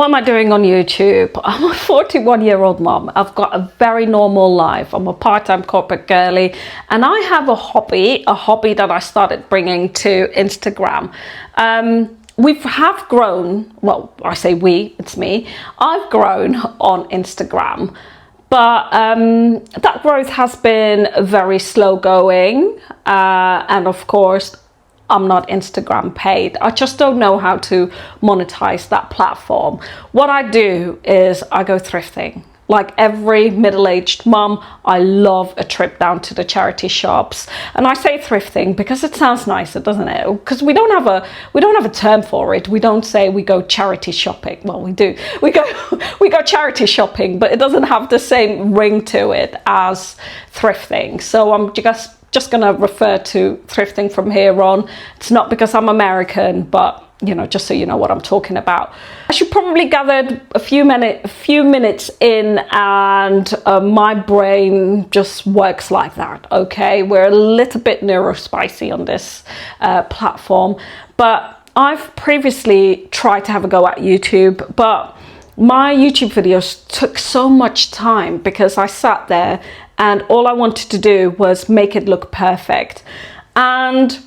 What am I doing on YouTube? I'm a 41-year-old mom. I've got a very normal life. I'm a part-time corporate girly, and I have a hobby that I started bringing to Instagram. We have grown, well, I say we, it's me. I've grown on Instagram, but that growth has been very slow going. And of course, I'm not Instagram paid. I just don't know how to monetize that platform. What I do is I go thrifting. Like every middle-aged mom, I love a trip down to the charity shops. And I say thrifting because it sounds nicer, doesn't it? Because we don't have a term for it. We don't say we go charity shopping. Well, we do. We go charity shopping, but it doesn't have the same ring to it as thrifting. So I'm just going to refer to thrifting from here on. It's not because I'm American, but you know, just so you know what I'm talking about. As you probably gathered a few minutes in, and my brain just works like that. Okay, we're a little bit neurospicy on this platform, but I've previously tried to have a go at YouTube, but my YouTube videos took so much time because I sat there and all I wanted to do was make it look perfect. And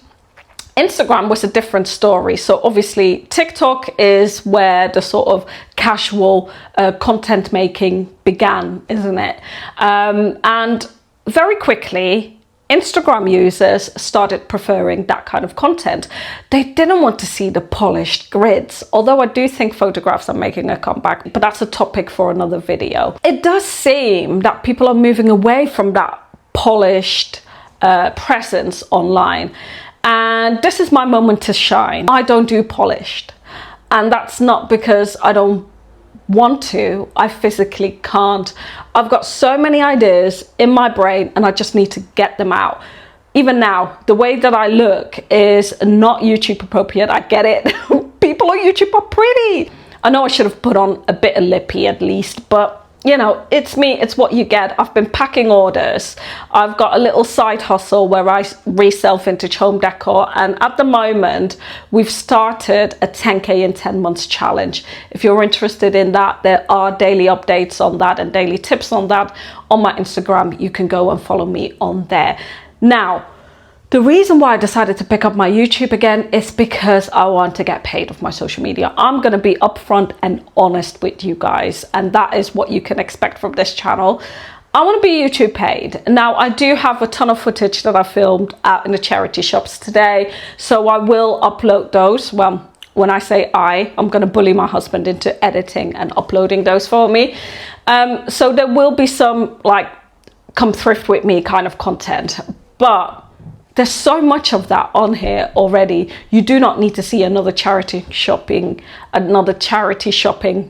Instagram was a different story. So obviously TikTok is where the sort of casual content making began, isn't it? And very quickly, Instagram users started preferring that kind of content. They didn't want to see the polished grids, although I do think photographs are making a comeback, but that's a topic for another video. It does seem that people are moving away from that polished presence online. And this is my moment to shine. I don't do polished. And that's not because I don't want to. I physically can't. I've got so many ideas in my brain and I just need to get them out. Even now, the way that I look is not YouTube appropriate. I get it. People on YouTube are pretty. I know I should have put on a bit of lippy at least, but you know, it's me, it's what you get. I've been packing orders. I've got a little side hustle where I resell vintage home decor. And at the moment, we've started a 10K in 10 months challenge. If you're interested in that, there are daily updates on that and daily tips on that on my Instagram. You can go and follow me on there. Now, the reason why I decided to pick up my YouTube again is because I want to get paid off my social media. I'm going to be upfront and honest with you guys, and that is what you can expect from this channel. I want to be YouTube paid. Now, I do have a ton of footage that I filmed out in the charity shops today, so I will upload those. Well, when I say I'm going to bully my husband into editing and uploading those for me. So there will be some like come thrift with me kind of content, but there's so much of that on here already. You do not need to see another charity shopping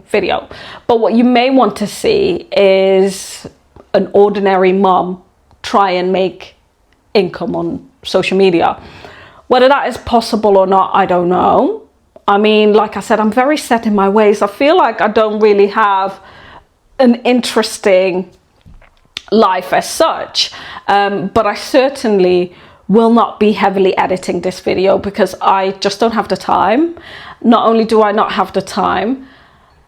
video. But what you may want to see is an ordinary mom try and make income on social media. Whether that is possible or not, I don't know. I mean, like I said, I'm very set in my ways. I feel like I don't really have an interesting life as such, but I certainly will not be heavily editing this video because I just don't have the time. Not only do I not have the time,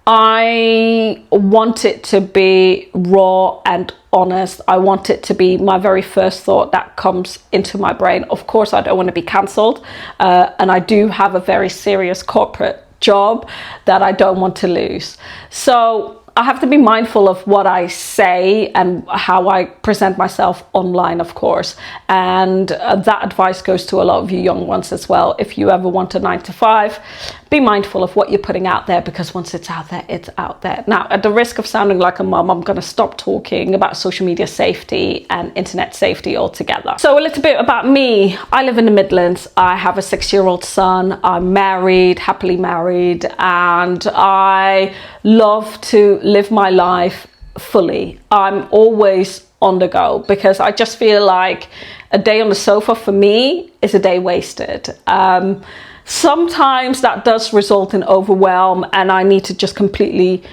I want it to be raw and honest. I want it to be my very first thought that comes into my brain. Of course, I don't want to be cancelled, and I do have a very serious corporate job that I don't want to lose. So I have to be mindful of what I say and how I present myself online, of course. And that advice goes to a lot of you young ones as well. If you ever want a 9-to-5, be mindful of what you're putting out there, because once it's out there, it's out there. Now, at the risk of sounding like a mum, I'm going to stop talking about social media safety and internet safety altogether. So a little bit about me. I live in the Midlands. I have a 6-year-old son. I'm married, happily married, and I love to live my life fully. I'm always on the go because I just feel like a day on the sofa for me is a day wasted. Sometimes that does result in overwhelm and I need to just completely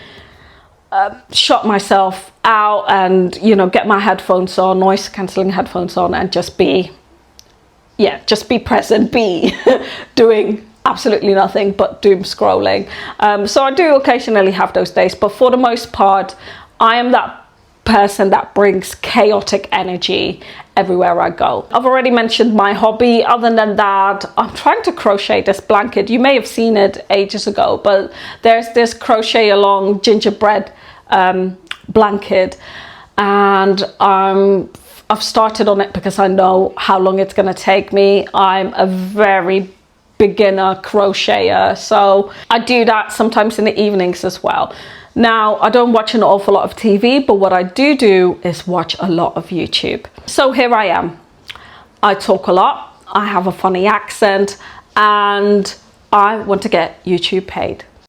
shut myself out and, you know, get my headphones on, noise cancelling headphones on, and just be present, be doing absolutely nothing but doom scrolling. So I do occasionally have those days, but for the most part, I am that person that brings chaotic energy everywhere I go. I've already mentioned my hobby. Other than that, I'm trying to crochet this blanket. You may have seen it ages ago, but there's this crochet along gingerbread blanket, and I've started on it because I know how long it's going to take me. I'm a very beginner crocheter, so I do that sometimes in the evenings as well. Now, I don't watch an awful lot of TV, but what I do is watch a lot of YouTube. So here I am. I talk a lot, I have a funny accent, and I want to get YouTube paid.